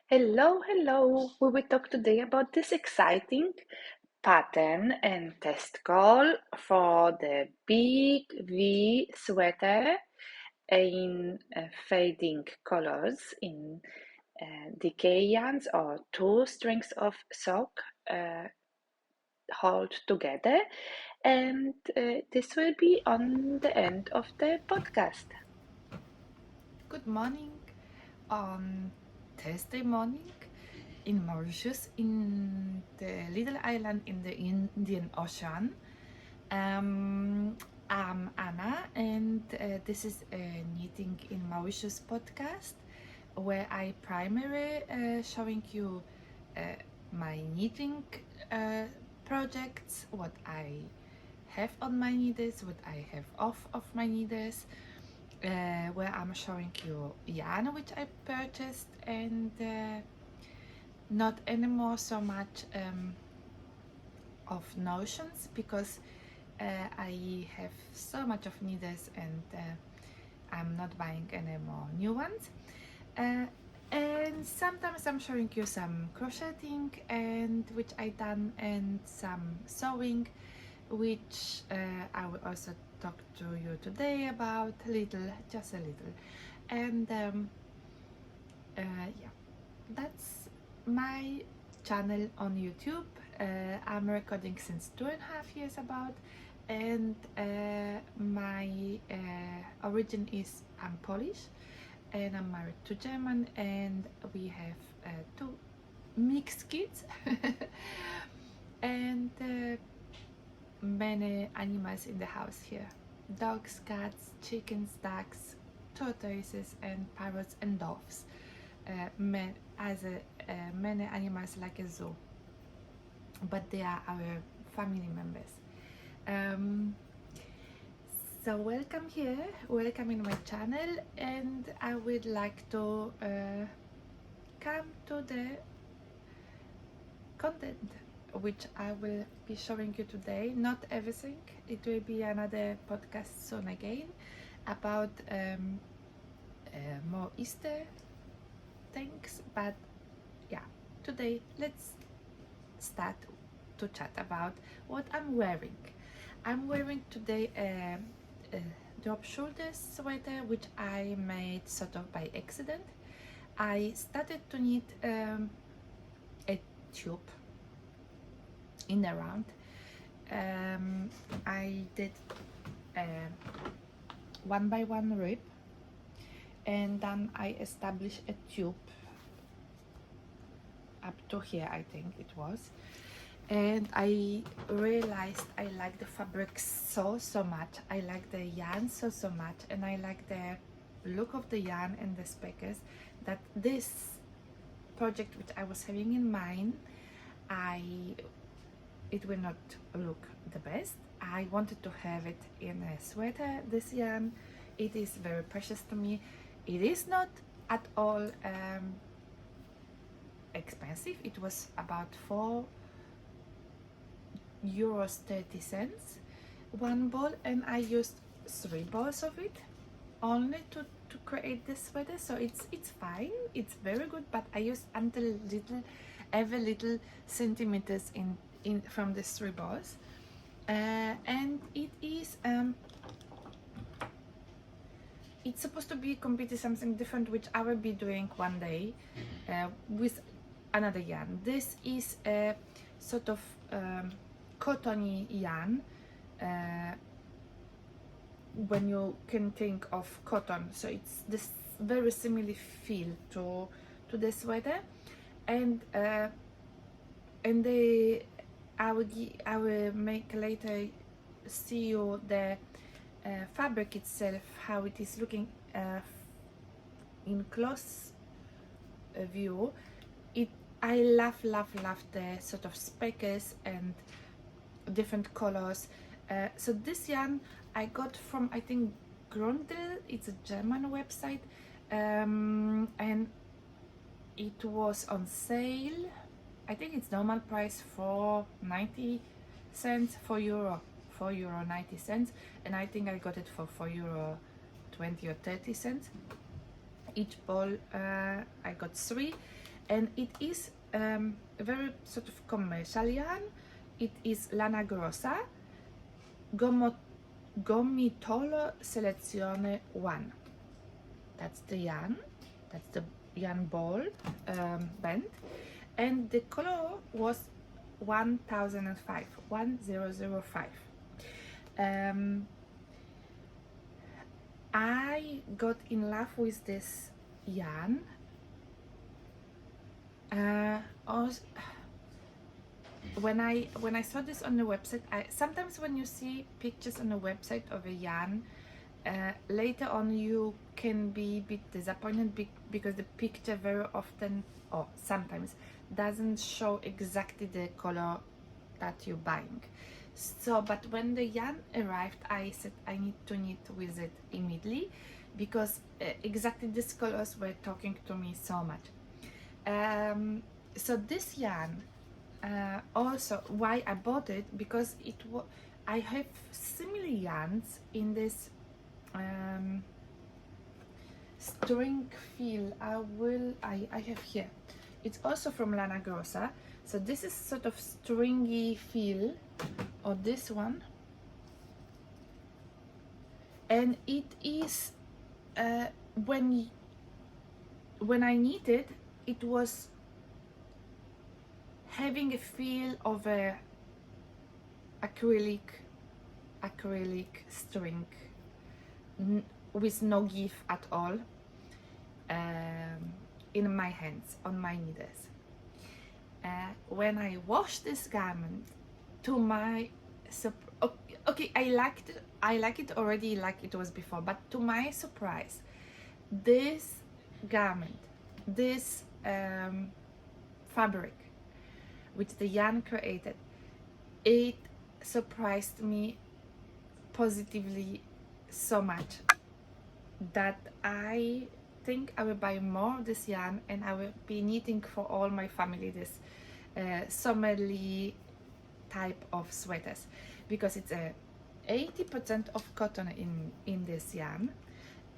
Hello, hello. We will talk today about this exciting pattern and test call for the big V sweater in fading colors in decay yarns or two strings of sock hold together, and this will be on the end of the podcast. Good morning on Thursday morning in Mauritius, in the little island in the Indian Ocean. Um, I'm Anna, and this is a Knitting in Mauritius podcast where I primarily showing you uh, my knitting uh, projects, what I have on my needles, what I have off of my needles, where I'm showing you yarn which I purchased and not anymore so much of notions because I have so much of needles and I'm not buying any more new ones. Uh, and sometimes I'm showing you some crocheting and which I done and some sewing which I will also talk to you today about just a little. And yeah, that's my channel on YouTube. I'm recording since 2.5 years about, and my origin is I'm Polish, and I'm married to German, and we have two mixed kids, and many animals in the house here: dogs, cats, chickens, ducks, tortoises, and parrots and doves. Many animals like a zoo, but they are our family members. Um, so welcome here, welcome in my channel, and I would like to come to the content which I will be showing you today. Not everything, it will be another podcast soon again about more Easter things, but yeah, today let's start to chat about what I'm wearing. I'm wearing today a drop shoulder sweater which I made sort of by accident. I started to knit a tube in a round. I did a one by one rib, and then I established a tube up to here, I think it was, and I realized I like the fabric so much. I like the yarn so much, and I like the look of the yarn and the speckles, that this project which I was having in mind, I it will not look the best. I wanted to have it in a sweater. This yarn, it is very precious to me. It is not at all expensive. It was about €4.30 one ball, and I used 3 balls of it only to create this sweater. So it's fine, it's very good, but I used until every little centimeters in from these 3 balls, and it is it's supposed to be completely something different, which I will be doing one day with another yarn. This is a sort of cottony yarn, when you can think of cotton, so it's this very similar feel to the sweater, and they I will make later see you the fabric itself, how it is looking in close view. I love the sort of speckles and different colors. So this yarn I got from, I think, Grundel. It's a German website, and it was on sale. I think it's normal price for 90 cents, €4 90 cents, and I think I got it for €4 20 or 30 cents each ball. I got 3, and it is a very sort of commercial yarn. It is Lana Grossa Gomitolo Selezione 1. That's the yarn, that's the yarn ball band, and the color was 1005. I got in love with this yarn. Also, when I saw this on the website, sometimes when you see pictures on the website of a yarn, later on you can be a bit disappointed because the picture very often, or sometimes, doesn't show exactly the color that you're buying. So, but when the yarn arrived, I said I need to knit with it immediately, because exactly these colors were talking to me so much. So this yarn, also why I bought it, because I have similar yarns in this string feel. I have here, it's also from Lana Grossa, so this is sort of stringy feel, or this one, and it is when I knitted, it was having a feel of a acrylic string, with no give at all, in my hands, on my needles. When I washed this garment, to my okay, I like it already like it was before, but to my surprise, this garment, this fabric which the yarn created, it surprised me positively so much that I think I will buy more of this yarn, and I will be knitting for all my family this summerly type of sweaters, because it's a 80% of cotton in this yarn,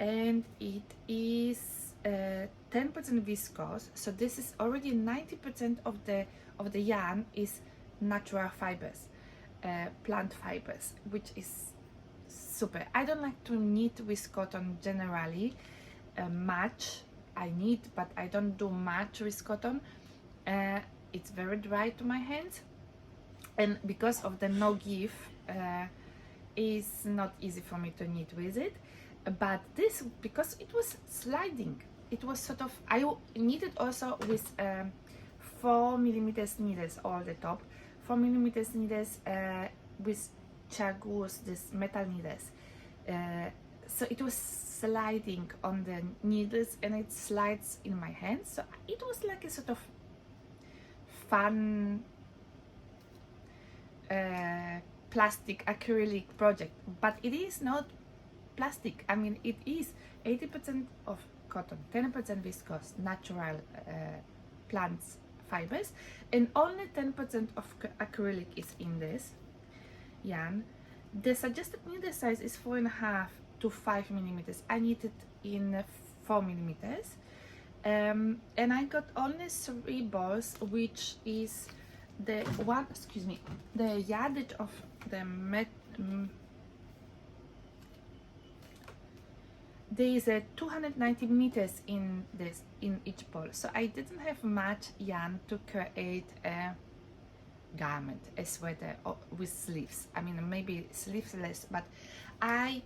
and it is 10% viscose. So this is already 90% of the yarn is natural fibers, plant fibers, which is super. I don't like to knit with cotton generally much. I knit, but I don't do much with cotton. It's very dry to my hands, and because of the no give, it's not easy for me to knit with it. But this, because it was sliding, it was sort of, I knitted also with 4mm needles all the top, 4mm needles with Chargus, this metal needles. So it was sliding on the needles, and it slides in my hands. So it was like a sort of fun plastic acrylic project, but it is not plastic. I mean, it is 80% of cotton, 10% viscose, natural plants fibers, and only 10% of acrylic is in this yarn. The suggested needle size is 4.5 to 5mm. I knitted in 4mm, and I got only 3 balls, which is the one, excuse me, the yardage of the there is a 290 meters in each ball, so I didn't have much yarn to create a garment, a sweater with sleeves. I mean, maybe sleeveless, but I'm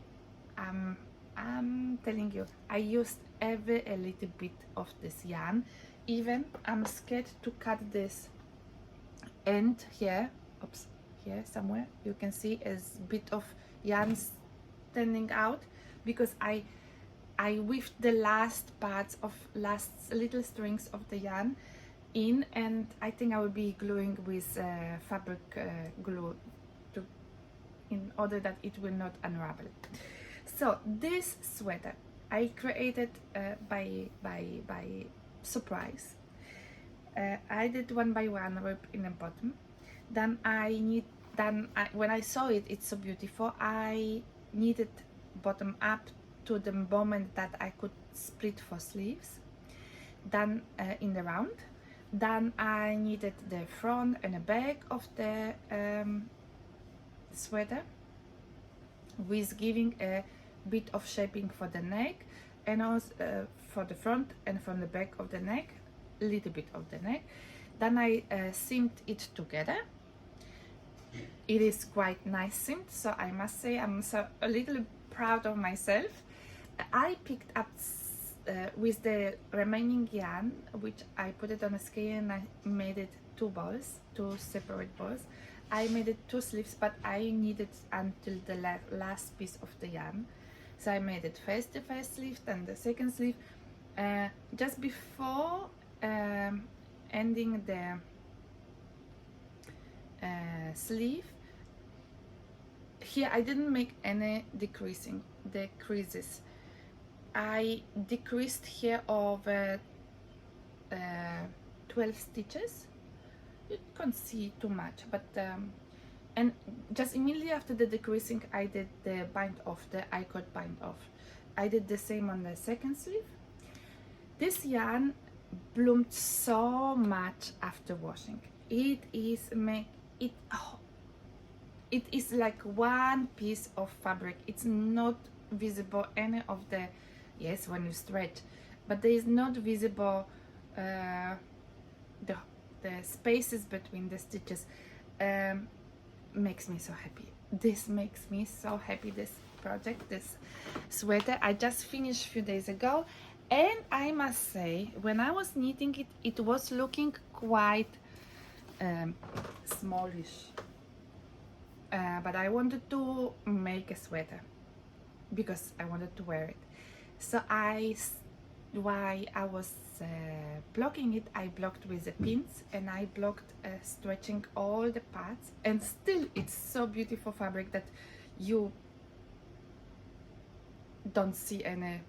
telling you, I used a little bit of this yarn. Even I'm scared to cut this end here. Oops, here somewhere you can see a bit of yarn standing out, because I weaved the last parts of last little strings of the yarn in, and I think I will be gluing with fabric glue in order that it will not unravel. So this sweater I created by surprise. I did one by one rib in the bottom. Then when I saw it, it's so beautiful, I knitted bottom up to the moment that I could split for sleeves. Then in the round, Then I needed the front and the back of the sweater, with giving a bit of shaping for the neck, and also for the front and from the back of the neck, a little bit of the neck. Then I seamed it together. It is quite nice seamed, so I must say I'm a little proud of myself. I picked up with the remaining yarn, which I put it on a scale and I made it two separate balls. I made it two sleeves, but I needed until the last piece of the yarn, so I made it first the first sleeve, then the second sleeve. Just before ending the sleeve, here I didn't make any decreases. I decreased here over 12 stitches. You can't see too much, but and just immediately after the decreasing, I did the bind off, the I-cord bind off. I did the same on the second sleeve. This yarn bloomed so much after washing. It is it is like one piece of fabric. It's not visible any of the, yes, when you stretch, but there is not visible the spaces between the stitches. Makes me so happy. This makes me so happy, this project, this sweater. I just finished a few days ago, and I must say, when I was knitting it, it was looking quite smallish, but I wanted to make a sweater because I wanted to wear it. So while I was blocking it, I blocked with the pins, and I blocked stretching all the parts, and still it's so beautiful fabric that you don't see any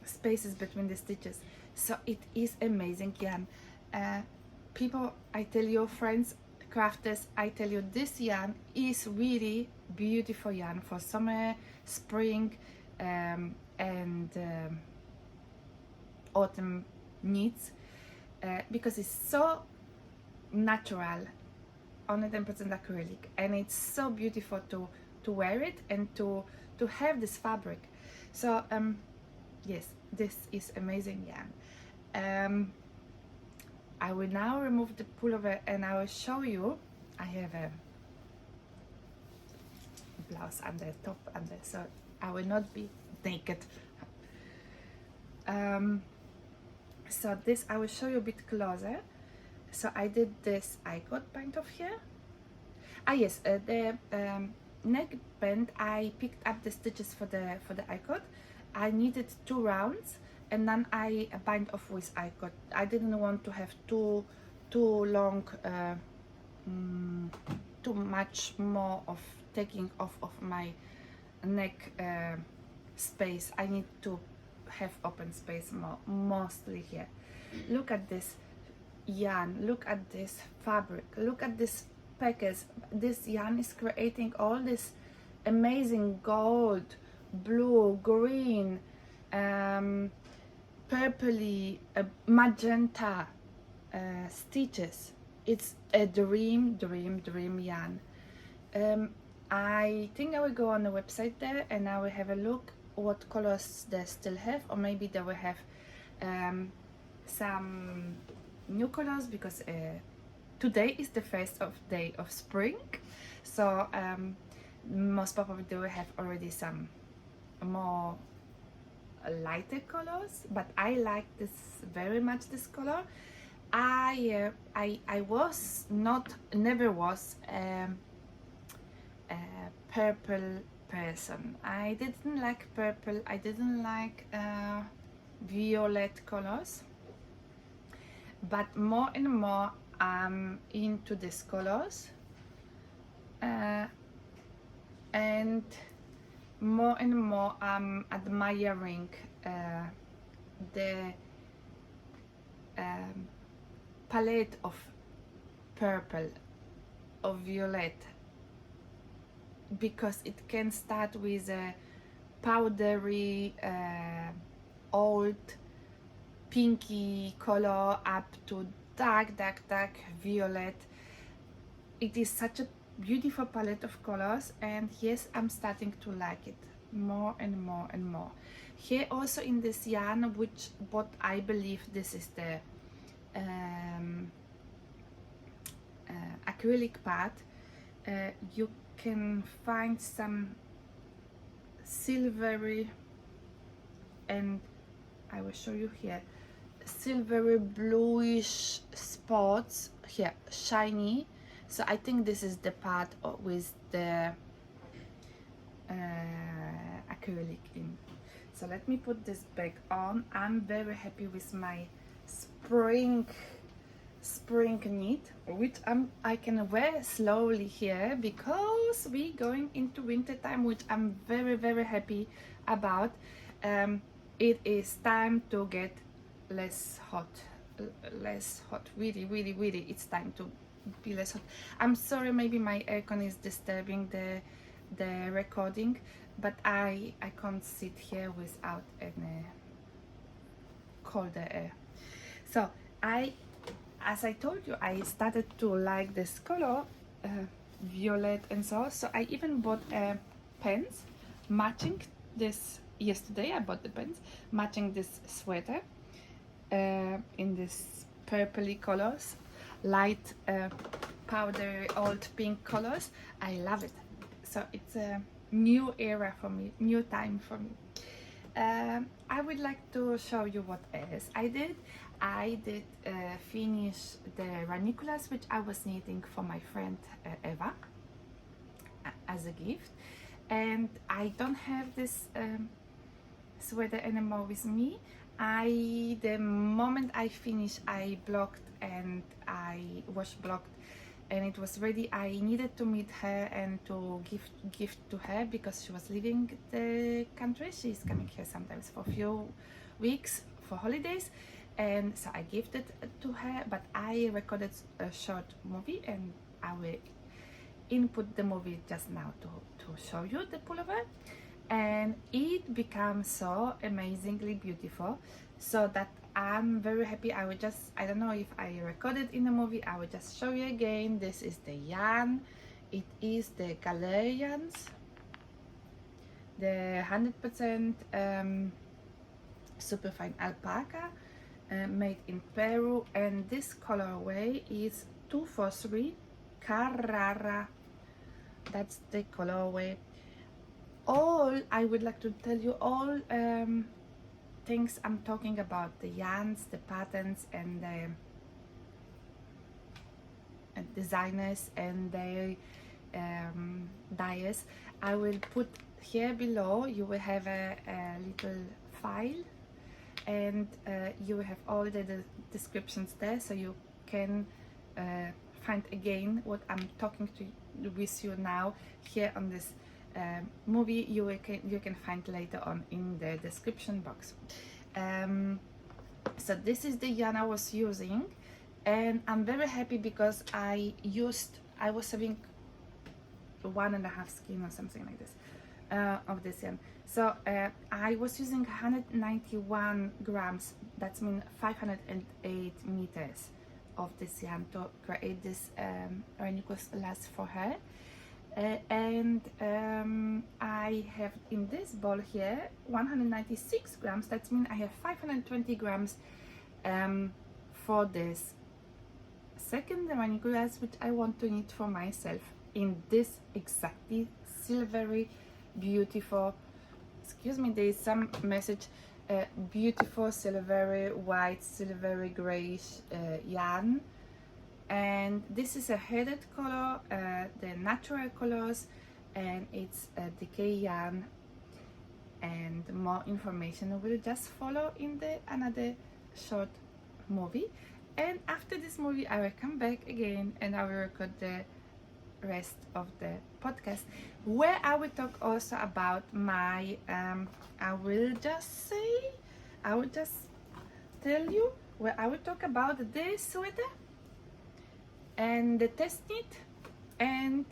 spaces between the stitches. So it is amazing yarn. People, I tell you, friends, crafters, I tell you, this yarn is really beautiful yarn for summer, spring, and autumn needs, because it's so natural, 110% acrylic, and it's so beautiful to wear it and to have this fabric. So yes, this is amazing yarn. I will now remove the pullover and I will show you. I have a blouse under, top under, so I will not be naked. So this I will show you a bit closer. So I did this I-cord bind off here. Yes, the neckband, I picked up the stitches for the I-cord. I needed 2 rounds, and then I bind off with I-cord. I didn't want to have too long, too much more of taking off of my neck space. I need to have open space mostly here. Look at this yarn, look at this fabric, look at this package. This yarn is creating all this amazing gold, blue, green, purpley, magenta stitches. It's a dream yarn. I think I will go on the website there and I will have a look what colors they still have, or maybe they will have some new colors, because today is the first day of spring, so most probably they will have already some more lighter colors, but I like this very much, this color. I was never was a purple person. I didn't like purple, I didn't like violet colors, but more and more I'm into these colors, and more I'm admiring the palette of purple, of violet, because it can start with a powdery old pinky color up to dark violet. It is such a beautiful palette of colors, and yes, I'm starting to like it more and more and more. Here also in this yarn, which what I believe this is the acrylic part, you can find some silvery, and I will show you here, silvery bluish spots here, shiny. So I think this is the part with the acrylic in. So let me put this back on. I'm very happy with my spring knit, which I can wear slowly here because we're going into winter time, which I'm very happy about. It is time to get less hot, really, it's time to be less hot. I'm sorry, maybe my aircon is disturbing the recording, but I can't sit here without any colder air. So as I told you, I started to like this color, violet, and so I even bought pants matching this. Yesterday I bought the pants matching this sweater in this purpley colors, light powdery old pink colors. I love it. So it's a new era for me, new time for me. I would like to show you what else I did. I did finish the ranunculus, which I was knitting for my friend Eva as a gift, and I don't have this sweater anymore with me. The moment I finished, I blocked and I wash blocked, and it was ready. I needed to meet her and to gift to her because she was leaving the country. She's coming here sometimes for a few weeks for holidays, and so I gifted to her. But I recorded a short movie, and I will input the movie just now to show you the pullover, and it becomes so amazingly beautiful, so that I'm very happy. I don't know if I recorded in the movie. I will just show you again. This is the yarn. It is the Galerians, the 100% superfine alpaca, made in Peru, and this colorway is 243 Carrara. That's the colorway. I would like to tell you all things I'm talking about, the yarns, the patterns, and the designers and their dyers. I will put here below. You will have a little file, and you will have all the descriptions there, so you can find again what I'm talking with you now here on this movie. You can find later on in the description box. So this is the yarn I was using, and I'm very happy because I was having 1.5 skein or something like this of this yarn. So I was using 191 grams, that's mean 508 meters of this yarn to create this ranunculus last for her. And I have in this ball here 196 grams. That means I have 520 grams for this second ranunculus, which I want to knit for myself in this exactly silvery, beautiful, excuse me, there is some message, beautiful silvery white, silvery grayish yarn. And this is a headed color, the natural colors, and it's a decay yarn, and more information will just follow in the another short movie. And after this movie I will come back again and I will record the rest of the podcast, where I will talk also about my I will just tell you where I will talk about the sweater and the test knit, and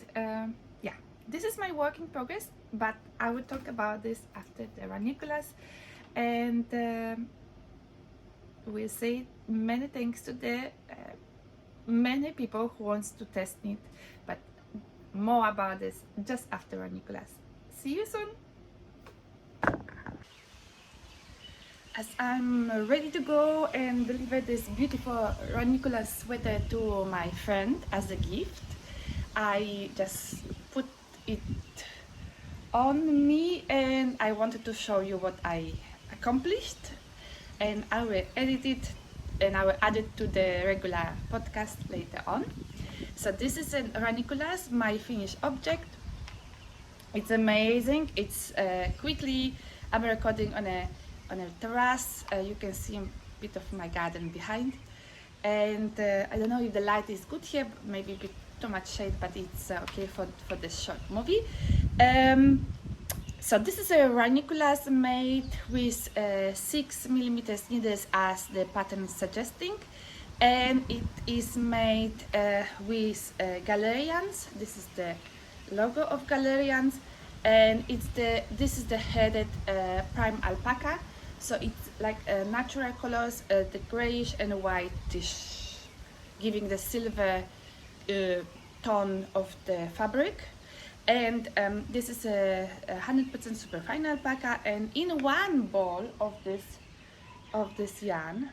yeah, this is my work in progress. but I will talk about this after the ranunculus, and we'll say many thanks to the many people who wants to test it, but more about this just after ranunculus. See you soon. As I'm ready to go and deliver this beautiful ranunculus sweater to my friend as a gift, I just put it on me and I wanted to show you what I accomplished, and I will edit it and I will add it to the regular podcast later on. So this is a ranunculus, my finished object. It's amazing. It's quickly, I'm recording on a terrace. You can see a bit of my garden behind, and I don't know if the light is good here, maybe a bit too much shade, but it's okay for this short movie. So this is a ranunculus made with 6mm needles as the pattern is suggesting, and it is made with Galerians. This is the logo of Galerians, and this is the headed prime alpaca. So it's like natural colors, the grayish and whitish, giving the silver tone of the fabric. And this is a 100% superfine alpaca, and in one ball of this yarn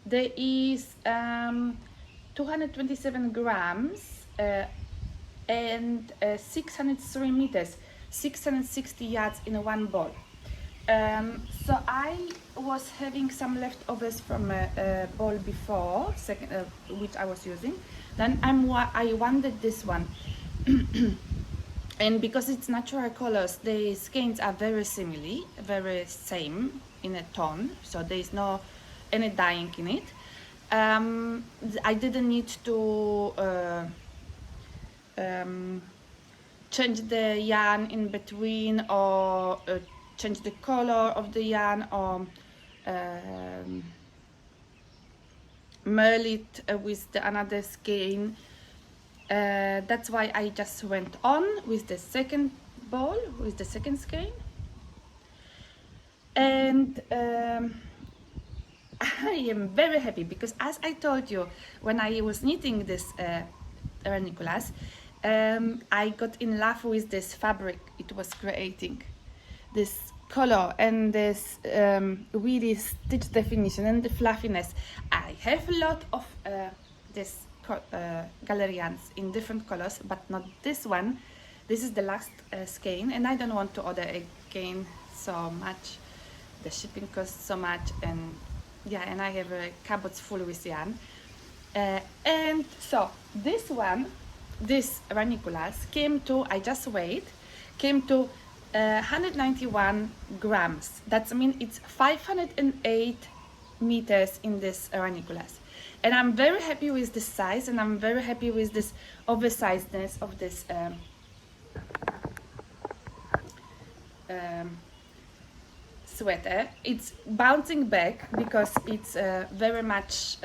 there is 227 grams and 603 meters, 660 yards in one ball. So I was having some leftovers from a ball before, which I was using. Then I wanted this one, and because it's natural colors, the skeins are very similar, very same in a tone. So there is no any dyeing in it. I didn't need to change the yarn in between, or change the color of the yarn, or merle it with another skein. That's why I just went on with the second ball, with the second skein. And I am very happy because, as I told you, when I was knitting this ranunculus, I got in love with this fabric it was creating, this color and this really stitch definition and the fluffiness. I have a lot of this Galerians in different colors, but not this one. This is the last skein, and I don't want to order again so much. The shipping costs so much, and yeah, and I have a cupboard full with yarn. And so this one, this ranunculus came to, I just weighed, came to 191 grams. That means it's 508 meters in this ranunculus. And I'm very happy with this size, and I'm very happy with this oversizedness of this sweater. It's bouncing back because it's very much,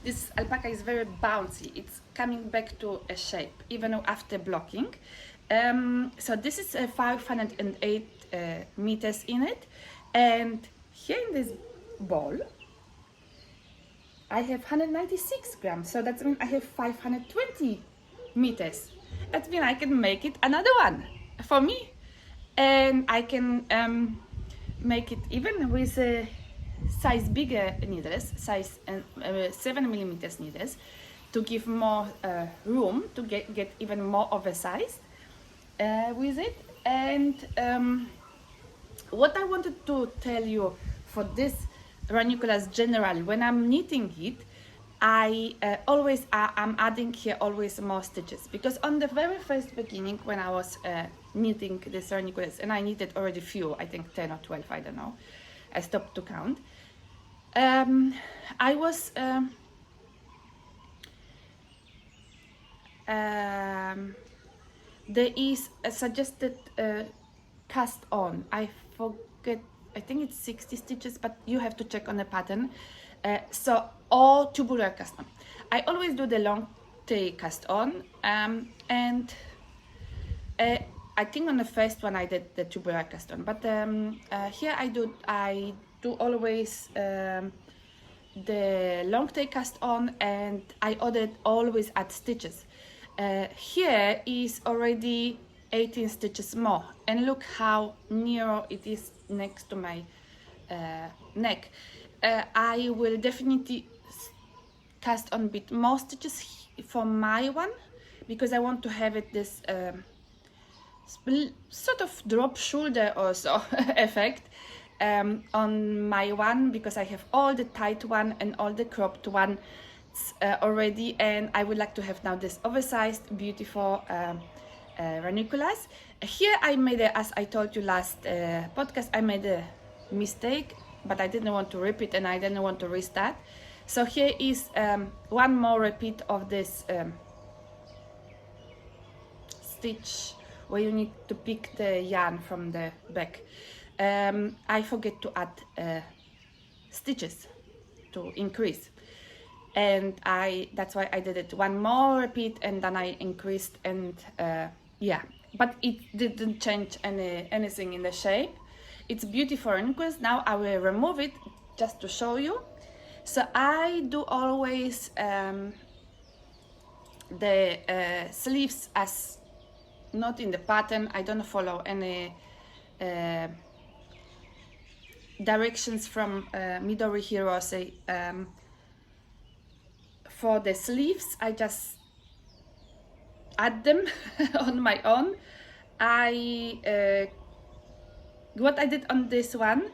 this alpaca is very bouncy. It's coming back to a shape even after blocking. So this is 508 meters in it, and here in this ball I have 196 grams, so that means I have 520 meters. That means I can make it another one for me, and I can make it even with a size bigger needles, size 7mm needles, to give more room to get even more oversized with it. And what I wanted to tell you for this ranunculus generally, when I'm knitting it, I always I'm adding here always more stitches, because on the very first beginning when I was knitting this ranunculus, and I knitted already few, I think 10 or 12, I don't know, I stopped to count. I was there is a suggested cast on. I forget, I think it's 60 stitches, but you have to check on the pattern. So, or tubular cast on. I always do the long tail cast on, and I think on the first one I did the tubular cast on, but here I do always the long tail cast on, and I ordered always add stitches. Here is already 18 stitches more, and look how narrow it is next to my neck. I will definitely cast on a bit more stitches for my one, because I want to have it this sort of drop shoulder or so effect on my one, because I have all the tight one and all the cropped one already, and I would like to have now this oversized beautiful ranunculus. Here I made as I told you last podcast, I made a mistake, but I didn't want to repeat and I didn't want to restart. So here is one more repeat of this stitch where you need to pick the yarn from the back. I forget to add stitches to increase, and that's why I did it one more repeat and then I increased, and yeah, but it didn't change anything in the shape. It's beautiful ranunculus. Now I will remove it just to show you. So I do always the sleeves as not in the pattern. I don't follow any directions from Midori Hirose. For the sleeves, I just add them on my own. What I did on this one,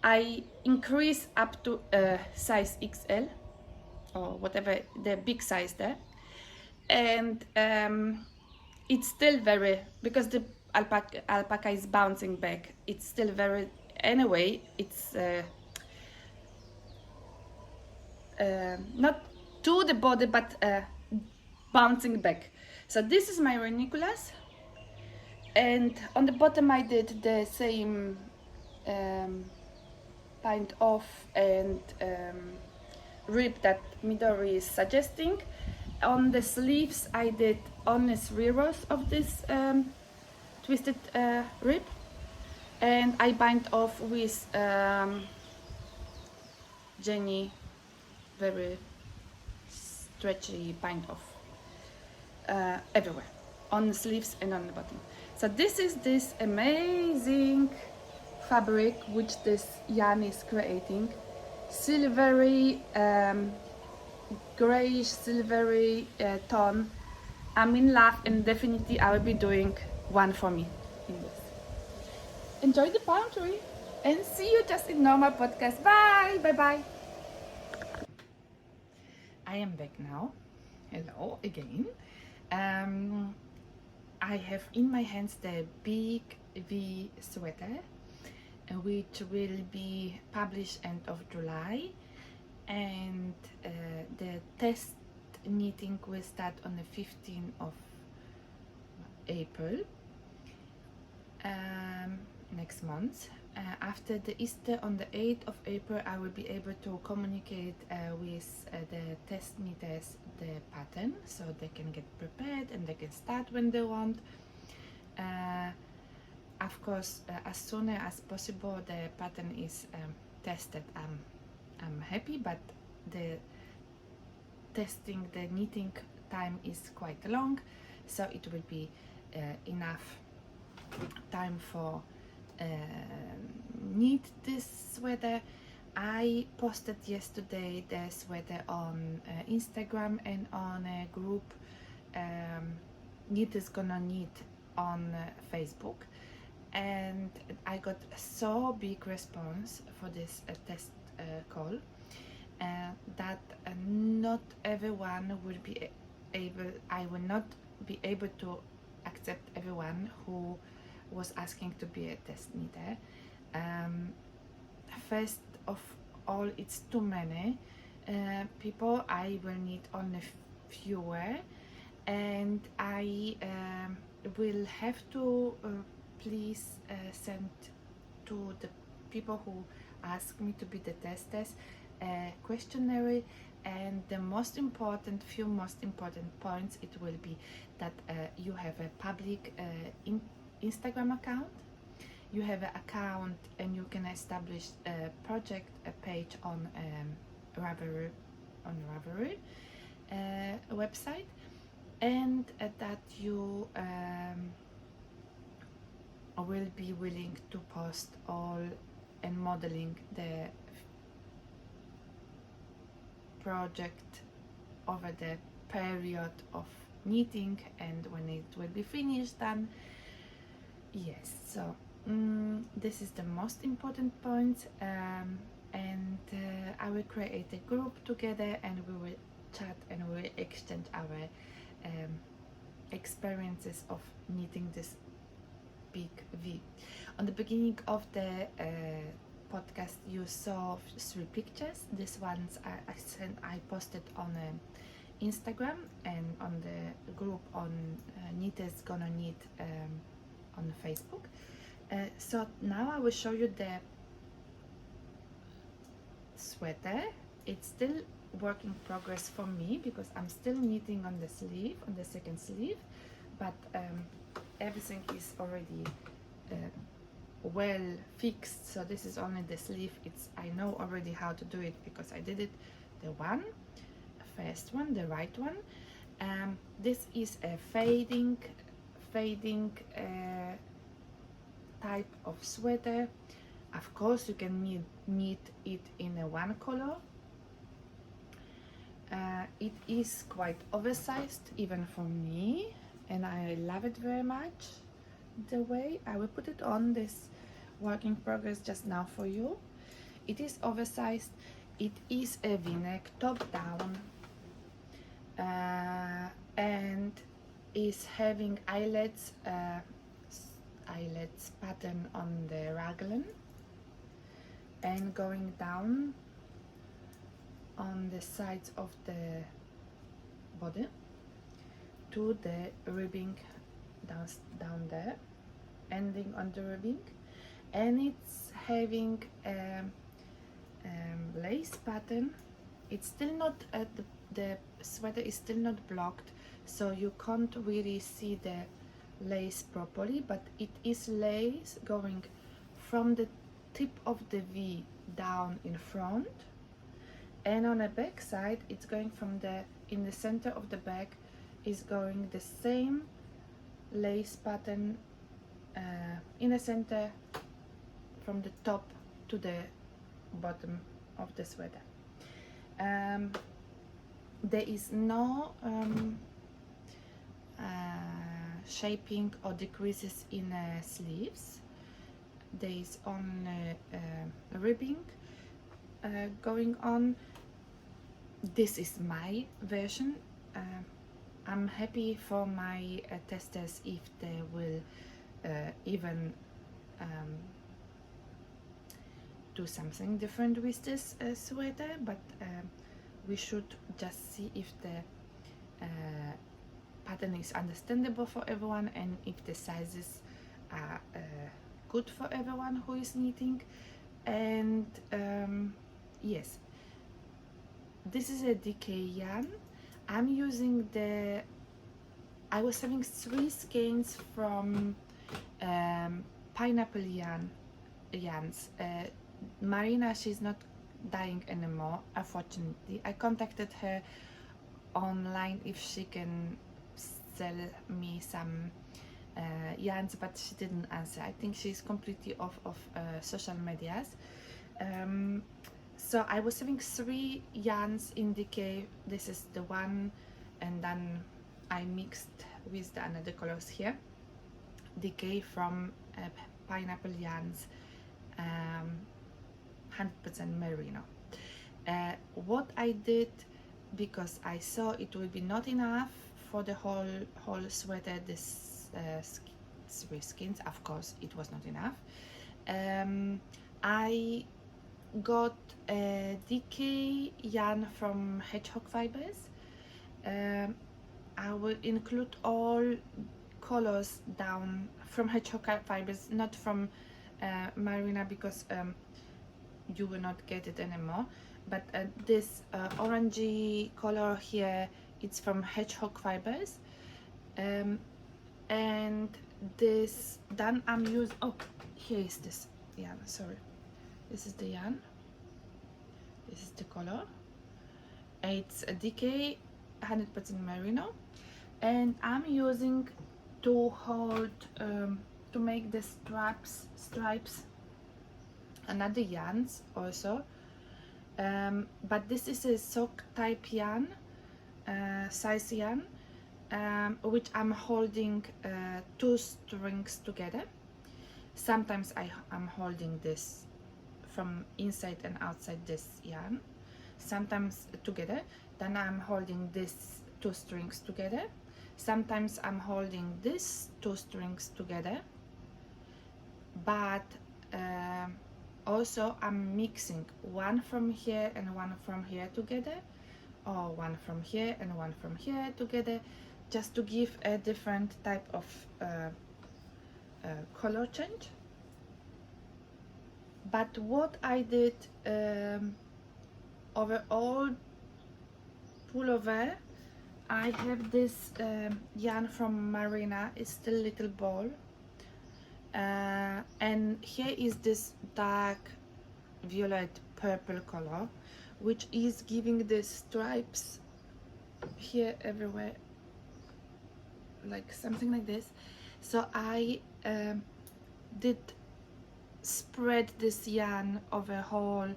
I increase up to size XL or whatever the big size there, and it's still very, because the alpaca is bouncing back, it's still very, anyway, it's not to the body but bouncing back. So this is my ranunculus, and on the bottom I did the same bind off and rib that Midori is suggesting. On the sleeves I did only 3 rows of this twisted rib, and I bind off with Jenny very stretchy bind off everywhere, on the sleeves and on the bottom. So this is this amazing fabric which this yarn is creating, silvery grayish silvery tone. I'm in love, and definitely I will be doing one for me in this. Enjoy the palm tree and see you just in normal podcast. Bye bye. I am back now. Hello again. I have in my hands the Big V sweater, which will be published end of July, and the test knitting will start on the 15th of April next month. After the Easter on the 8th of April, I will be able to communicate with the test knitters the pattern, so they can get prepared and they can start when they want. Of course, as soon as possible the pattern is tested. I'm happy, but the testing, the knitting time is quite long, so it will be enough time for knit this sweater. I posted yesterday the sweater on Instagram and on a group Knit is Gonna Knit on Facebook, and I got so big response for this test call that not everyone will be able, I will not be able to accept everyone who was asking to be a test knitter. First of all, it's too many people. I will need only fewer, and I will have to please send to the people who ask me to be the testers a questionnaire And the most important points, it will be that you have a public Instagram account, you have an account, and you can establish a project, a page on Ravelry, website, and that you will be willing to post all and modeling the project over the period of knitting and when it will be finished done. Yes, so this is the most important point, and I will create a group together and we will chat and we will exchange our experiences of knitting this big V. On the beginning of the podcast you saw 3 pictures. These ones I posted on Instagram and on the group on Knitters Gonna Knit on Facebook. So now I will show you the sweater. It's still work in progress for me because I'm still knitting on the sleeve, on the second sleeve, but everything is already well fixed. So this is only the sleeve. I know already how to do it because I did it the first one, the right one. This is a fading type of sweater. Of course you can knit it in a one color. It is quite oversized even for me, and I love it very much. The way I will put it on, this work in progress just now for you. It is oversized. It is a v-neck top down, and is having eyelets pattern on the raglan and going down on the sides of the body to the ribbing down there, ending on the ribbing, and it's having lace pattern. It's still not the sweater is still not blocked, so you can't really see the lace properly, but it is lace going from the tip of the V down in front, and on the back side it's going from in the center of the back is going the same lace pattern in the center from the top to the bottom of the sweater. There is no shaping or decreases in sleeves. There is only ribbing going on. This is my version. I'm happy for my testers if they will even do something different with this sweater, but we should just see if the pattern is understandable for everyone and if the sizes are good for everyone who is knitting. And yes, this is a DK yarn. I'm using I was having 3 skeins from Pineapple yarns. Marina, she's not dying anymore, unfortunately. I contacted her online if she can sell me some yarns, but she didn't answer. I think she's completely off of social medias. So I was having 3 yarns in DK. This is the one, and then I mixed with the another colors here. DK from Pineapple yarns, 100% merino. What I did, because I saw it will be not enough for the whole sweater, this 3 skeins, of course it was not enough. I got a DK yarn from Hedgehog Fibers. I will include all colors down from Hedgehog Fibers, not from Marina, because you will not get it anymore. But this orangey color here, it's from Hedgehog Fibers. And this, then I'm using, oh, here is this yarn, sorry. This is the yarn. This is the color. It's a DK 100% merino. And I'm using to hold, to make the stripes, another yarns also. But this is a sock type yarn, size yarn, which I'm holding 2 strings together. Sometimes I'm holding this from inside and outside this yarn, sometimes together. Then I'm holding this 2 strings together. Sometimes I'm holding this 2 strings together, but also I'm mixing one from here and one from here together, or one from here and one from here together, just to give a different type of color change. But what I did over all pullover, I have this yarn from Marina. It's the little ball, and here is this dark violet purple color, which is giving the stripes here everywhere, like something like this. So I did spread this yarn over whole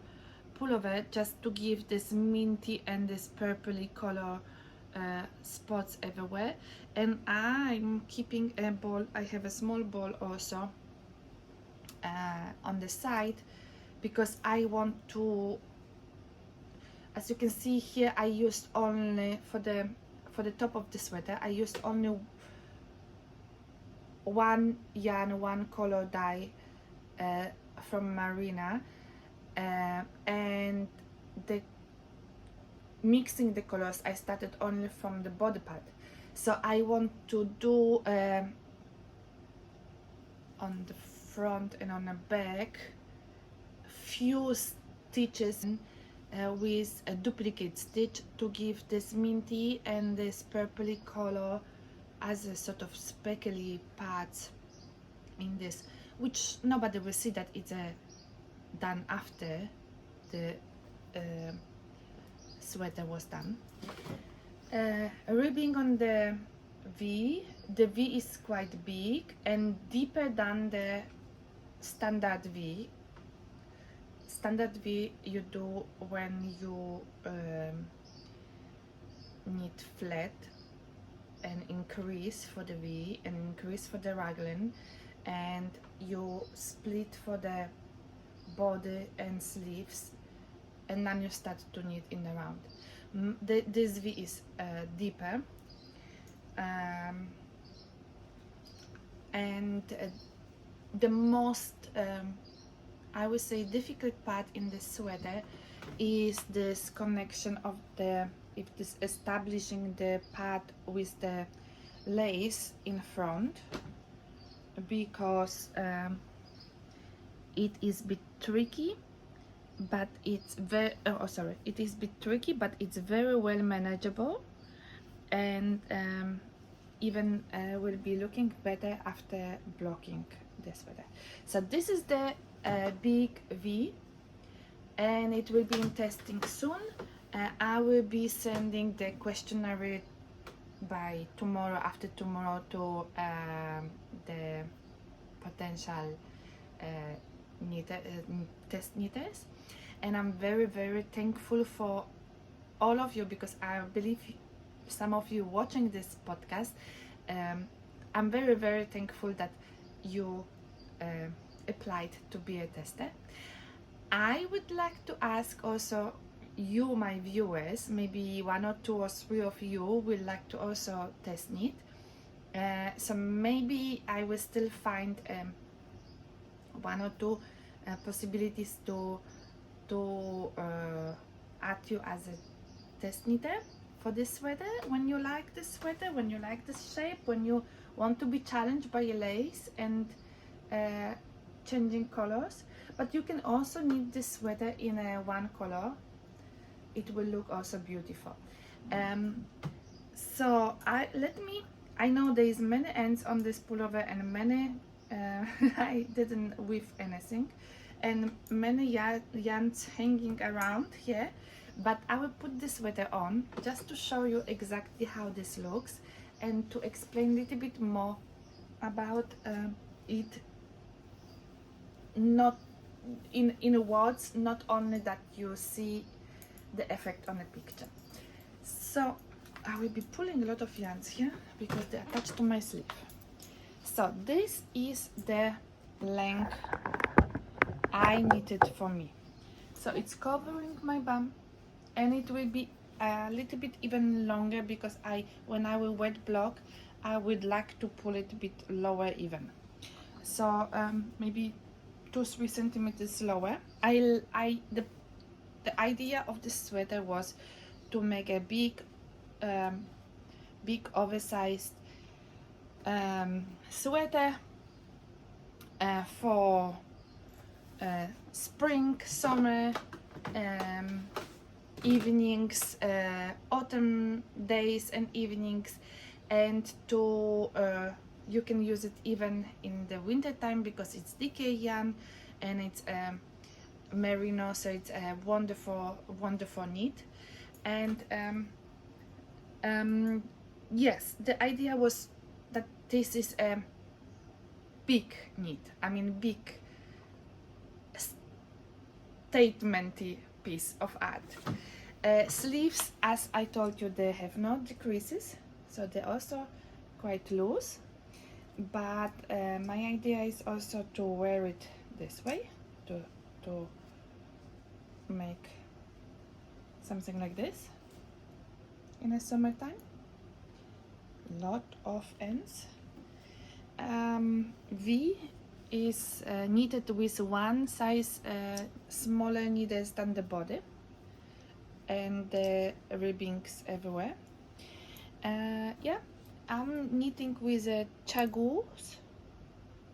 pullover just to give this minty and this purpley color spots everywhere. And I'm keeping a ball, I have a small ball also on the side, because I want to, as you can see here, I used only for the top of the sweater, I used only one yarn, one color dye from Marina, and the mixing the colors I started only from the body part. So I want to do on the front and on the back few stitches with a duplicate stitch to give this minty and this purpley color as a sort of speckly parts in this, which nobody will see that it's done after the sweater was done. Ribbing on the V is quite big and deeper than the standard V. Standard V you do when you knit flat and increase for the V and increase for the raglan, and you split for the body and sleeves, and then you start to knit in the round. This V is deeper, and the most I would say difficult part in this sweater is this connection of this establishing the part with the lace in front, because it is a bit tricky, but it's very it is a bit tricky, but it's very well manageable, and even will be looking better after blocking the sweater. So this is the big V, and it will be in testing soon. I will be sending the questionnaire by tomorrow, after tomorrow, to the potential test knitters, and I'm very, very thankful for all of you, because I believe some of you watching this podcast, I'm very, very thankful that you applied to be a tester. I would like to ask also you, my viewers, maybe 1 or 2 or 3 of you would like to also test knit. So maybe I will still find 1 or 2 possibilities to add you as a test knitter for this sweater. When you like this sweater, when you like this shape, when you want to be challenged by a lace and changing colors. but you can also knit this sweater in a one color. It will look also beautiful. So I know there is many ends on this pullover and many I didn't weave anything, and many yarns hanging around here, but I will put this sweater on just to show you exactly how this looks and to explain a little bit more about it, not in words, not only that you see the effect on a picture. So I will be pulling a lot of yarns here because they attach to my sleeve. So this is the length I knitted for me. So it's covering my bum, and it will be a little bit even longer because when I will wet block, I would like to pull it a bit lower even. So maybe 2-3 centimeters lower. The idea of this sweater was to make a big oversized sweater for spring, summer, evenings, autumn days and evenings, and to you can use it even in the winter time because it's DK yarn and it's merino, so it's a wonderful knit. And yes, the idea was that this is a big knit, I mean big statementy piece of art. Sleeves, as I told you, they have no decreases, so they're also quite loose, but my idea is also to wear it this way, to make something like this in the summertime. Lot of ends. V is knitted with one size smaller needles than the body, and the ribbings everywhere. Yeah, I'm knitting with a Chagoos.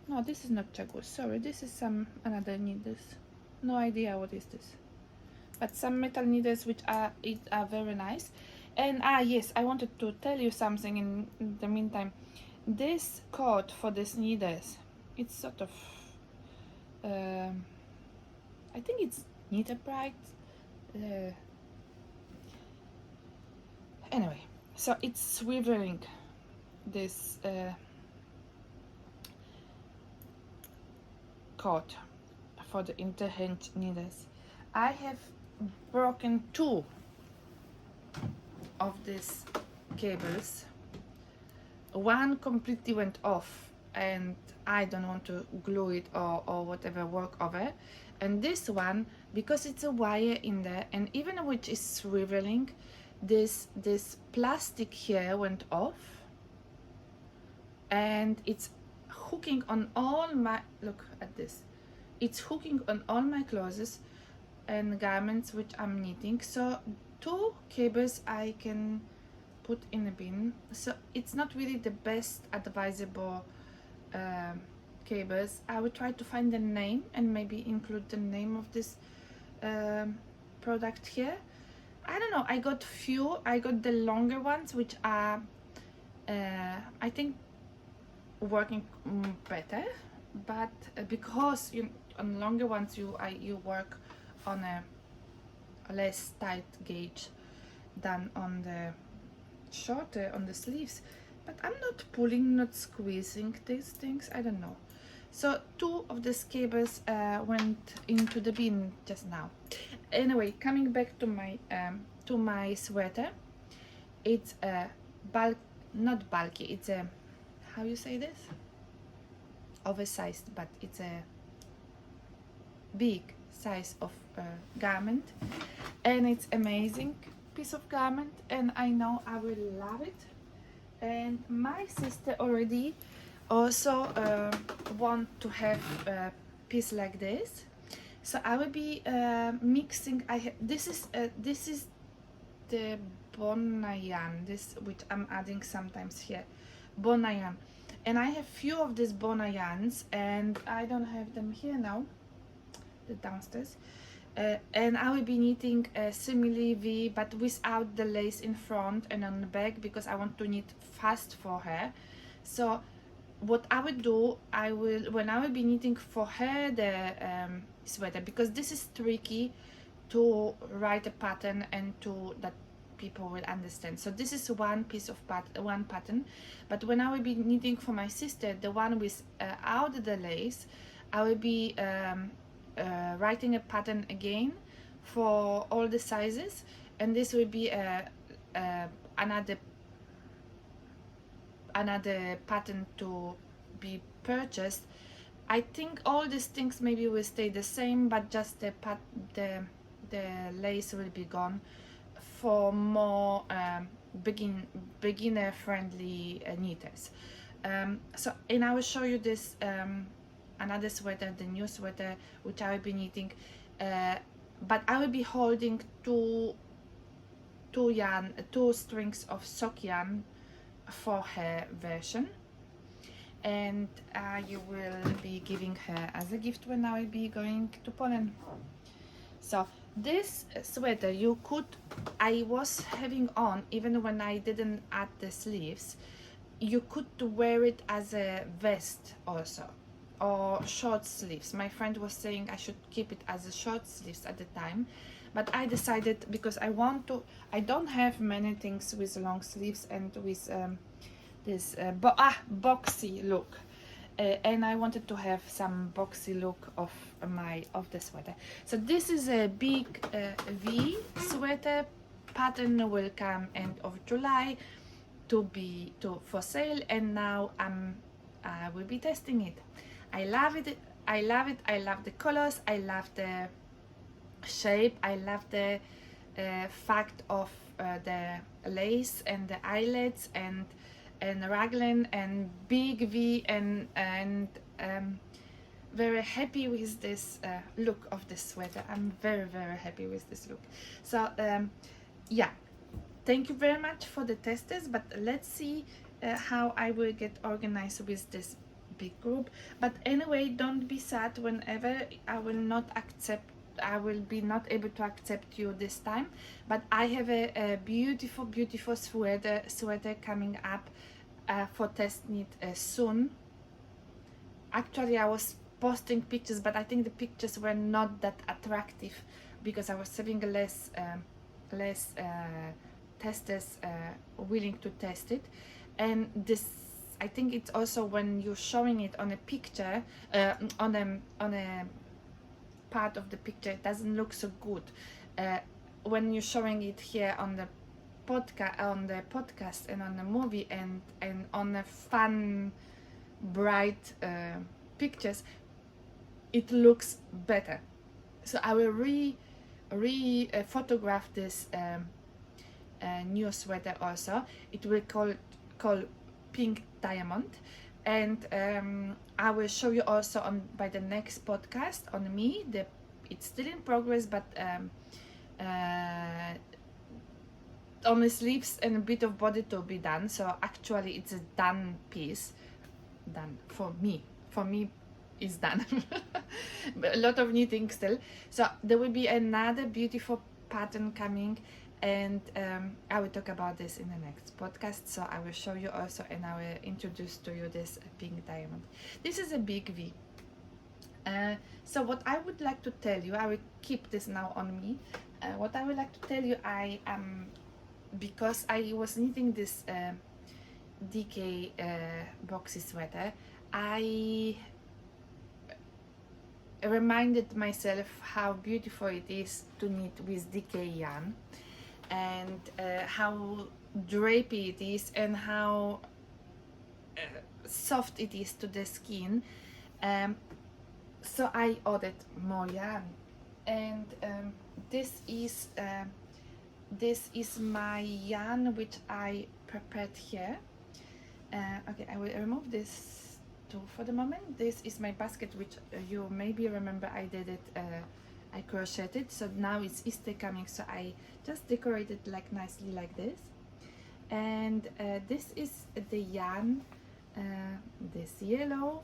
No, this is not Chagoos, sorry, this is some another needles. No idea what is this, but some metal needles which are very nice. And yes, I wanted to tell you something in the meantime. This cord for these needles, it's sort of I think it's Knit Bright. Anyway, so it's swiveling this cord for the interhinge needles. I have broken 2 of these cables. One completely went off and I don't want to glue it or whatever, work over. And this one, because it's a wire in there, and even which is swiveling, this plastic here went off, and it's hooking on all my, look at this, it's hooking on all my clothes and garments which I'm knitting. So 2 cables I can put in a bin, so it's not really the best advisable cables. I will try to find the name and maybe include the name of this product here. I don't know, I got the longer ones which are I think working better, but because on longer ones you work on a less tight gauge than on the shorter on the sleeves. But I'm not pulling, not squeezing these things, I don't know. So 2 of these cables went into the bin just now. Anyway, coming back to my sweater, it's a not bulky, it's a, how you say this, oversized, but it's a big size of garment, and it's amazing piece of garment, and I know I will love it. And my sister already also want to have a piece like this, so I will be mixing. This is the Bonayan, this which I'm adding sometimes here, Bonayan, and I have few of these Bonayans, and I don't have them here now. the downstairs. And I will be knitting a simile V, but without the lace in front and on the back, because I want to knit fast for her. So what I will do, when I will be knitting for her the sweater, because this is tricky to write a pattern and to that people will understand. So this is one piece of one pattern, but when I will be knitting for my sister, the one without the lace, I will be writing a pattern again for all the sizes, and this will be another pattern to be purchased. I think all these things maybe will stay the same, but just the lace will be gone for more beginner friendly knitters. So, and I will show you this another sweater, the new sweater which I will be knitting, but I will be holding two strings of sock yarn for her version, and I will be giving her as a gift when I will be going to Poland. So this sweater I was having on even when I didn't add the sleeves. You could wear it as a vest also, or short sleeves. My friend was saying I should keep it as a short sleeves at the time, but I decided, because I don't have many things with long sleeves and with this boxy look, and I wanted to have some boxy look of the sweater. So this is a big V sweater. Pattern will come end of July for sale, and now I will be testing it. I love it. I love the colors. I love the shape. I love the fact of the lace and the eyelets and raglan and big V, and very happy with this look of this sweater. I'm very happy with this look. So yeah, thank you very much for the testers, but let's see how I will get organized with this big group. But anyway, don't be sad whenever I will be not able to accept you this time, but I have a beautiful sweater coming up for test knit soon. Actually, I was posting pictures, but I think the pictures were not that attractive because I was having less testers willing to test it. And this, I think it's also when you're showing it on a picture, on a part of the picture, it doesn't look so good. When you're showing it here on the podcast and on the movie and on the fun, bright pictures, it looks better. So I will photograph this new sweater also. It will call Pink Diamond, and I will show you also by the next podcast on me. It's still in progress, but on the sleeves and a bit of body to be done. So actually it's a done piece, done for me is done. A lot of knitting still. So there will be another beautiful pattern coming, and I will talk about this in the next podcast. So I will show you also, and I will introduce to you this Pink Diamond. This is a big V. So what I would like to tell you, I will keep this now on me. What I would like to tell you, I am, because I was knitting this DK boxy sweater, I reminded myself how beautiful it is to knit with DK yarn, and how drapey it is, and how soft it is to the skin. So I ordered more yarn, and this is my yarn which I prepared here. Okay, I will remove this too for the moment. This is my basket, which you maybe remember I did it, I crocheted. So now it's Easter coming, so I just decorated like nicely like this. And this is the yarn, this yellow,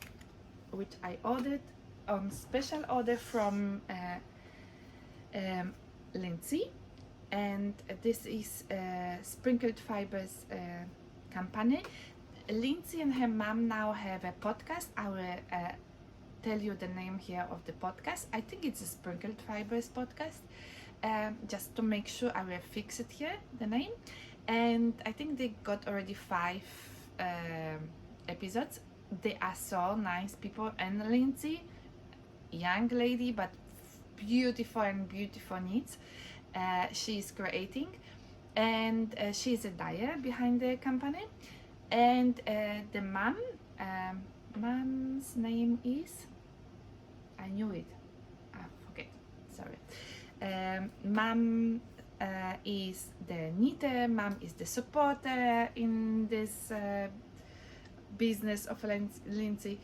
which I ordered on special order from Lindsay, and this is Sprinkled Fibers company. Lindsay and her mom now have a podcast. I will tell you the name here of the podcast. I think it's a Sprinkled Fibers podcast. Just to make sure, I will fix it here, the name. And I think they got already 5 episodes. They are so nice people, and Lindsay, young lady but beautiful and beautiful needs, she's creating, and she's a dyer behind the company. And the mom's name is, I knew it, forget, sorry. Mom is the knitter, mom is the supporter in this business of Lindsay,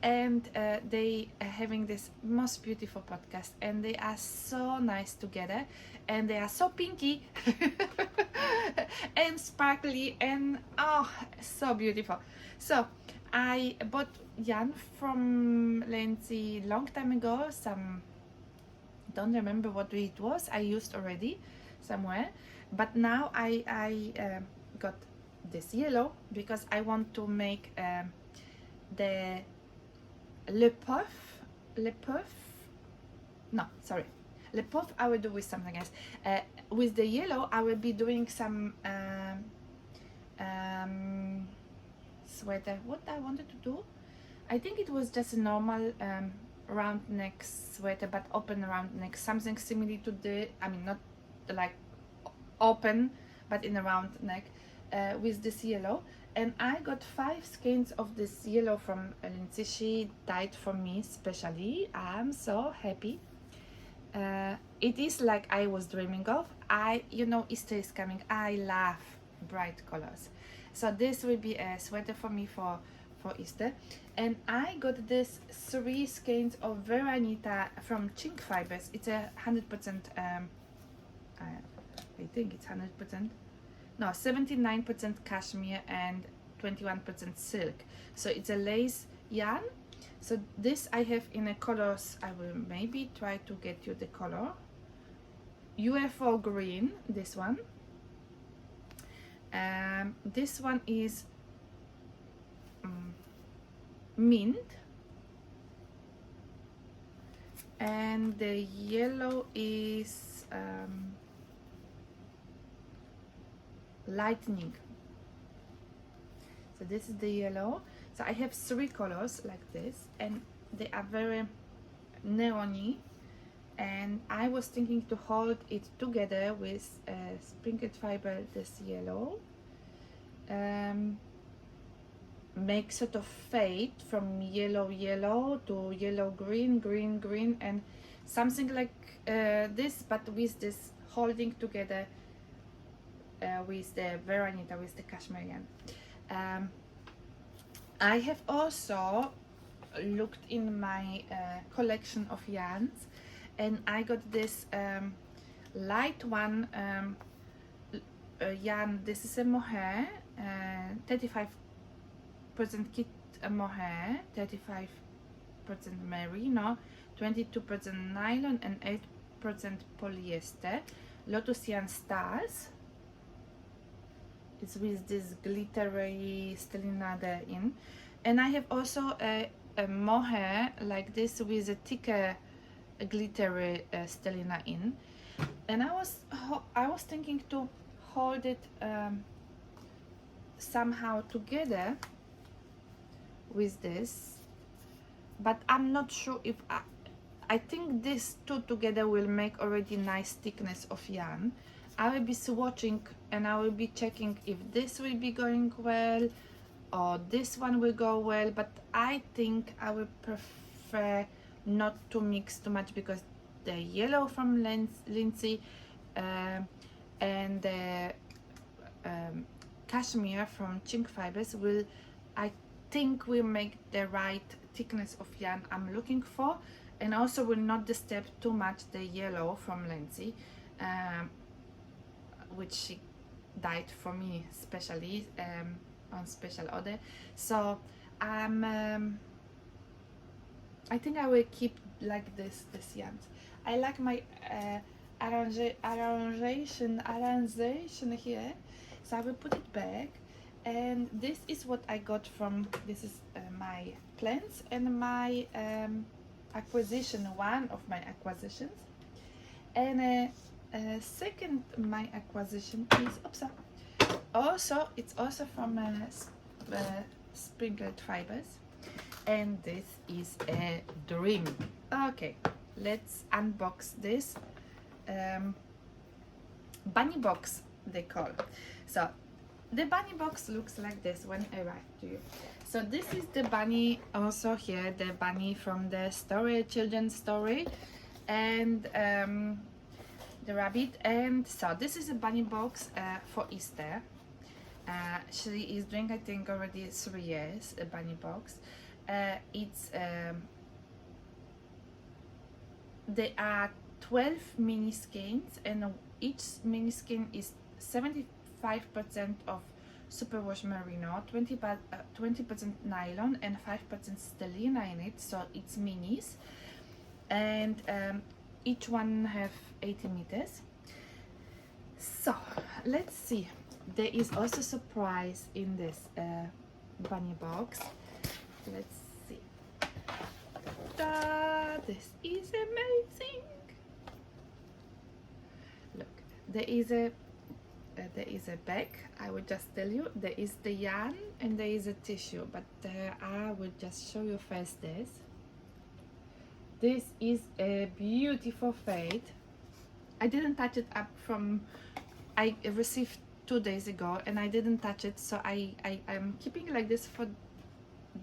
and they are having this most beautiful podcast, and they are so nice together, and they are so pinky and sparkly, and oh, so beautiful. So I bought yarn from Lindsay long time ago, don't remember what it was, I used already somewhere, but now I got this yellow because I want to make the Le Puff, no, sorry, Le Puff I will do with something else. With the yellow I will be doing some sweater. What I wanted to do, I think it was just a normal round neck sweater, but open round neck, something similar to the, I mean not like open, but in a round neck, with this yellow. And I got 5 skeins of this yellow from Lindsay. She dyed for me specially. I'm so happy. It is like I was dreaming of. Easter is coming. I love bright colors, so this will be a sweater for me for Easter. And I got this 3 skeins of Veranita from Chink Fibers. It's a 100%. I think it's 100%. No, 79% cashmere and 21% silk. So it's a lace yarn. So this I have in a colors. I will maybe try to get you the color. UFO green, this one. This one is mint, and the yellow is lightning. So this is the yellow. So I have 3 colors like this, and they are very neon-y, and I was thinking to hold it together with sprinkled fiber, this yellow, make sort of fade from yellow to yellow green, and something like this, but with this holding together with the Veranita, with the cashmere yarn. I have also looked in my collection of yarns, and I got this light one yarn. This is a mohair, 35% kit mohair, 35% merino, 22% nylon, and 8% polyester. Lotus Yarn Stars. It's with this glittery stellina there in, and I have also a mohair like this with a thicker glittery stellina in, and I was thinking to hold it somehow together with this, but I'm not sure if I think these 2 together will make already nice thickness of yarn. I will be swatching and I will be checking if this will be going well or this one will go well, but I think I will prefer not to mix too much, because the yellow from Lindsay and the cashmere from Chink Fibers I think will make the right thickness of yarn I'm looking for, and also will not disturb too much the yellow from Lindsay, which she dyed for me specially on special order. So I'm I think I will keep like this yarns. I like my arrangation here, so I will put it back. And this is what I got from, this is my plants and my acquisition, one of my acquisitions. And second my acquisition is also, it's also from sprinkled fibers, and this is a dream. Okay, let's unbox this bunny box, they call. So the bunny box looks like this when I write to you. So this is the bunny, also here the bunny from the story, children's story, and the rabbit. And so this is a bunny box for Easter. She is doing, I think, already 3 years, a bunny box. It's there are 12 mini skeins, and each mini skein is 75% of superwash merino, 20% nylon, and 5% stellina in it. So it's minis, and each one have 80 meters. So let's see. There is also surprise in this bunny box. Let's see. This is amazing. Look, there is a bag. I will just tell you, there is the yarn and there is a tissue, but I will just show you first this. This is a beautiful fade. I didn't touch it up from, I received 2 days ago and I didn't touch it, so I'm keeping it like this for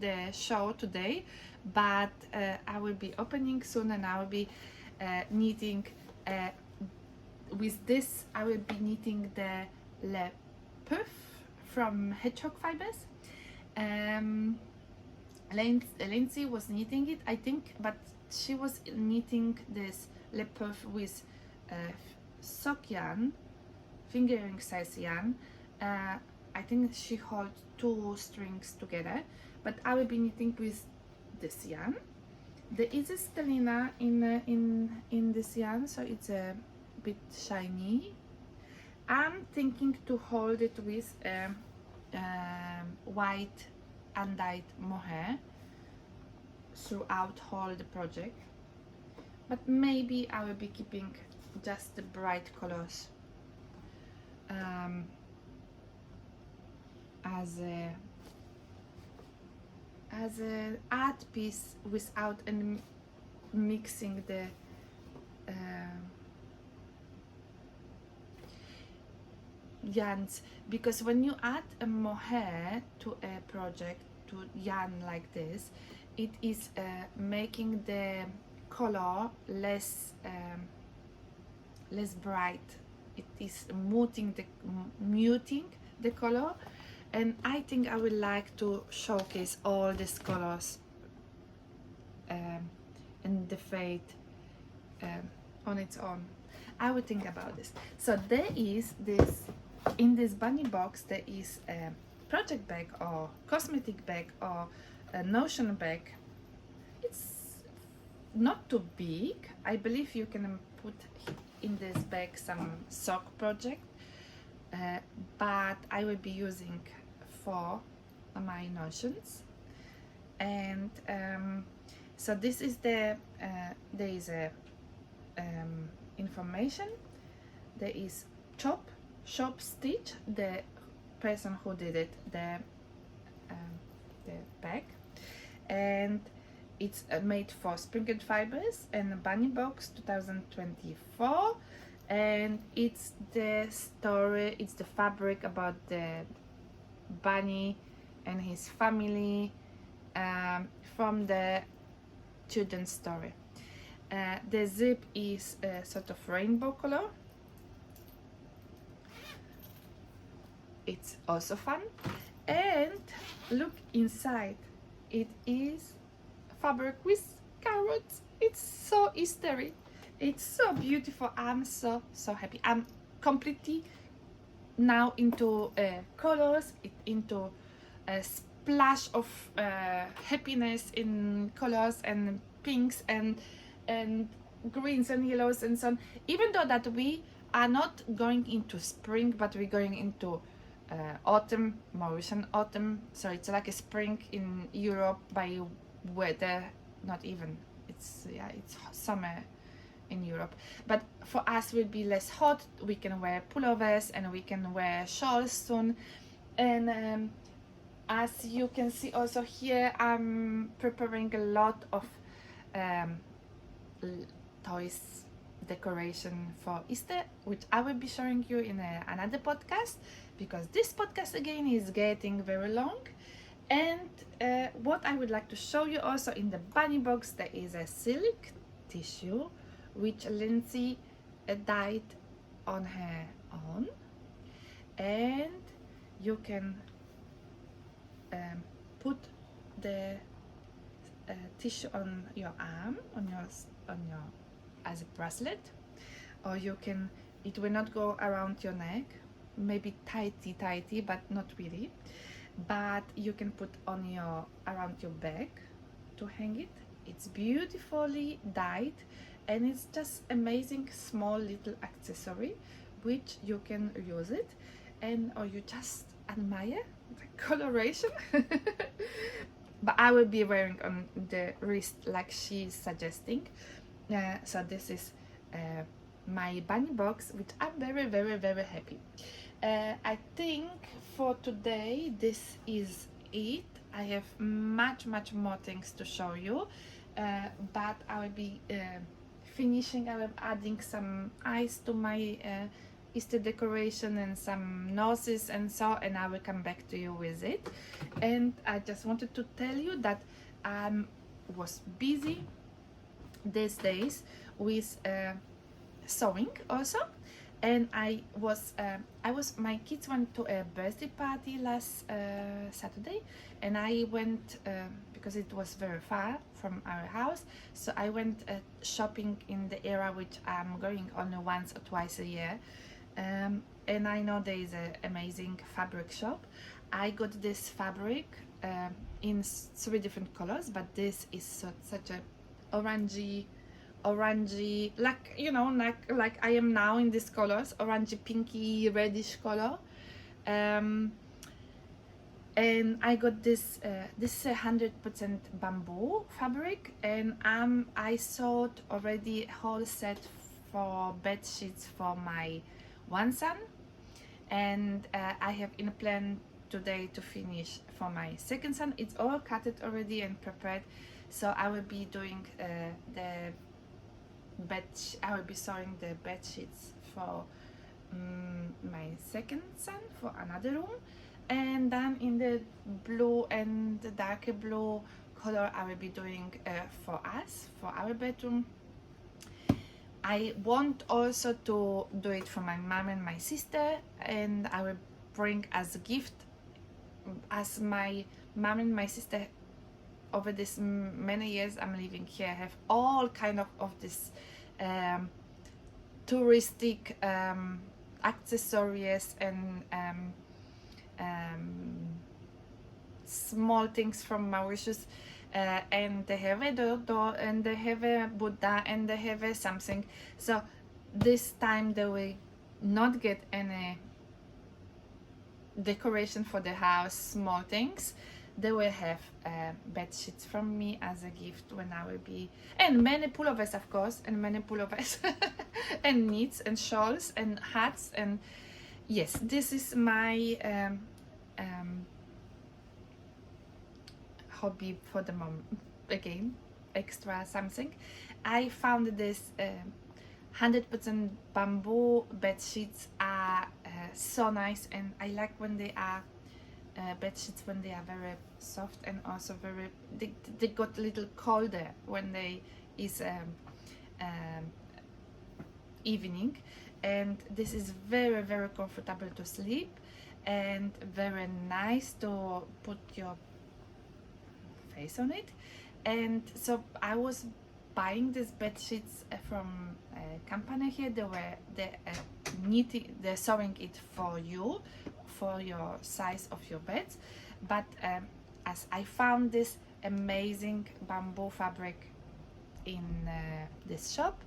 the show today, but I will be opening soon, and I will be knitting with this. I will be knitting the Le Puff from Hedgehog Fibers. Lindsay was knitting it, I think, but she was knitting this Le Puff with sock yarn, fingering size yarn. I think she holds 2 strings together, but I will be knitting with this yarn. There is a stellina in this yarn, so it's a bit shiny. I'm thinking to hold it with white undyed mohair throughout whole the project, but maybe I will be keeping just the bright colors as a art piece without any mixing the yarns, because when you add a mohair to a project, to yarn like this, it is making the color less bright. It is muting the color, and I think I would like to showcase all these colors and the fade on its own. I would think about this. So there is this, in this bunny box there is a project bag or cosmetic bag or a notion bag. It's not too big. I believe you can put in this bag some sock project, but I will be using for my notions. And so this is the there is a information. There is shop stitch, the person who did it, the bag, and it's made for sprinkled fibers and bunny box 2024, and it's the story, it's the fabric about the bunny and his family from the children's story. The zip is a sort of rainbow color. It's also fun. And look inside, it is fabric with carrots. It's so Eastery, it's so beautiful. I'm so happy. I'm completely now into colors, into a splash of happiness in colors, and pinks and greens and yellows and so on. Even though that we are not going into spring, but we're going into autumn, Mauritian autumn. So it's like a spring in Europe by weather, not even. It's summer in Europe, but for us will be less hot. We can wear pullovers and we can wear shawls soon. And as you can see also here, I'm preparing a lot of um, toys decoration for Easter, which I will be showing you in another podcast, because this podcast again is getting very long. And what I would like to show you also, in the bunny box there is a silk tissue which Lindsay dyed on her own, and you can put the tissue on your arm, on your as a bracelet, or you can, it will not go around your neck, maybe tighty, but not really, but you can put on your around your back to hang it. It's beautifully dyed, and it's just amazing small little accessory which you can use it, and or you just admire the coloration. But I will be wearing on the wrist like she's suggesting. So this is my bunny box, which I'm very happy. I think for today this is it. I have much more things to show you, but I will be finishing. I will adding some eyes to my Easter decoration and some noses and so, and I will come back to you with it. And I just wanted to tell you that I was busy these days with sewing also, and my kids went to a birthday party last Saturday, and I went because it was very far from our house, so I went shopping in the area which I'm going only once or twice a year. And I know there is an amazing fabric shop. I got this fabric in 3 different colors, but this is such a orangey, like, you know, like I am now in these colors, orangey, pinky, reddish color. And I got this this is 100% bamboo fabric, and I sewed already a whole set for bed sheets for my one son, and I have in plan today to finish for my second son. It's all cutted already and prepared, so I will be doing I will be sewing the bed sheets for my second son for another room, and then in the blue and the darker blue color I will be doing for us, for our bedroom. I want also to do it for my mom and my sister, and I will bring as a gift, as my mom and my sister over this many years I'm living here have all kind of this touristic accessories and small things from Mauritius. And they have a dodo, and they have a Buddha, and they have a something. So this time they will not get any decoration for the house, small things. They will have bed sheets from me as a gift when I will be, and many pullovers, of course, and many pullovers and knits and shawls and hats. And yes, this is my hobby for the moment. Again, extra something. I found this 100% bamboo bed sheets are so nice, and I like when they are bed sheets when they are very soft, and also very they got a little colder when they is evening, and this is very comfortable to sleep and very nice to put your face on it. And so I was buying these bed sheets from a company here. They're sewing it for you, for your size of your beds. But as I found this amazing bamboo fabric in this shop.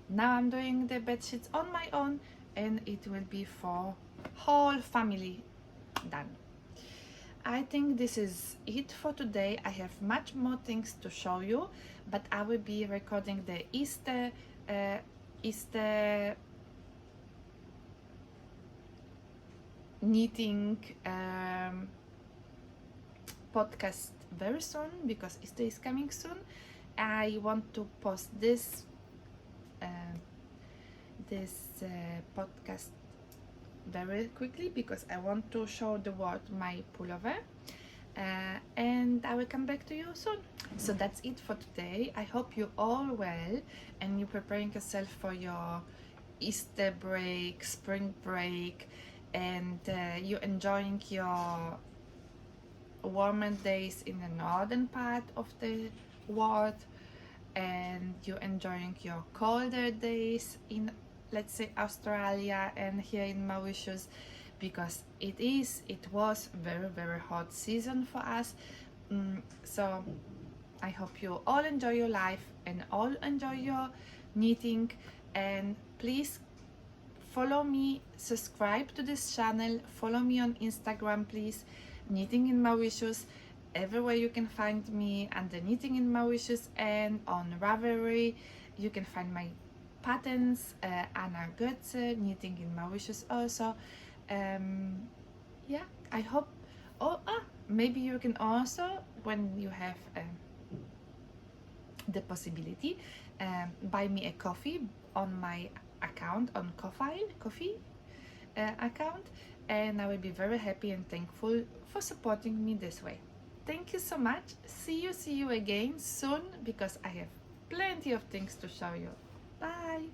Now I'm doing the bed sheets on my own, and it will be for whole family done. I think this is it for today. I have much more things to show you, but I will be recording the Easter knitting podcast very soon, because Easter is coming soon. I want to post this podcast very quickly, because I want to show the world my pullover, and I will come back to you soon. So that's it for today. I hope you all well, and you're preparing yourself for your Easter break, spring break, and you're enjoying your warmer days in the northern part of the world, and you're enjoying your colder days in, let's say, Australia and here in Mauritius, because it was very hot season for us. So I hope you all enjoy your life and all enjoy your knitting, and please follow me, subscribe to this channel, follow me on Instagram, please. Knitting in Mauritius, everywhere you can find me under Knitting in Mauritius, and on Ravelry you can find my patterns, Anna Götze, Knitting in Mauritius also. Yeah, I hope. Maybe you can also, when you have the possibility, buy me a coffee on my account, on Ko-fi account, and I will be very happy and thankful for supporting me this way. Thank you so much. See you again soon, because I have plenty of things to show you. Bye.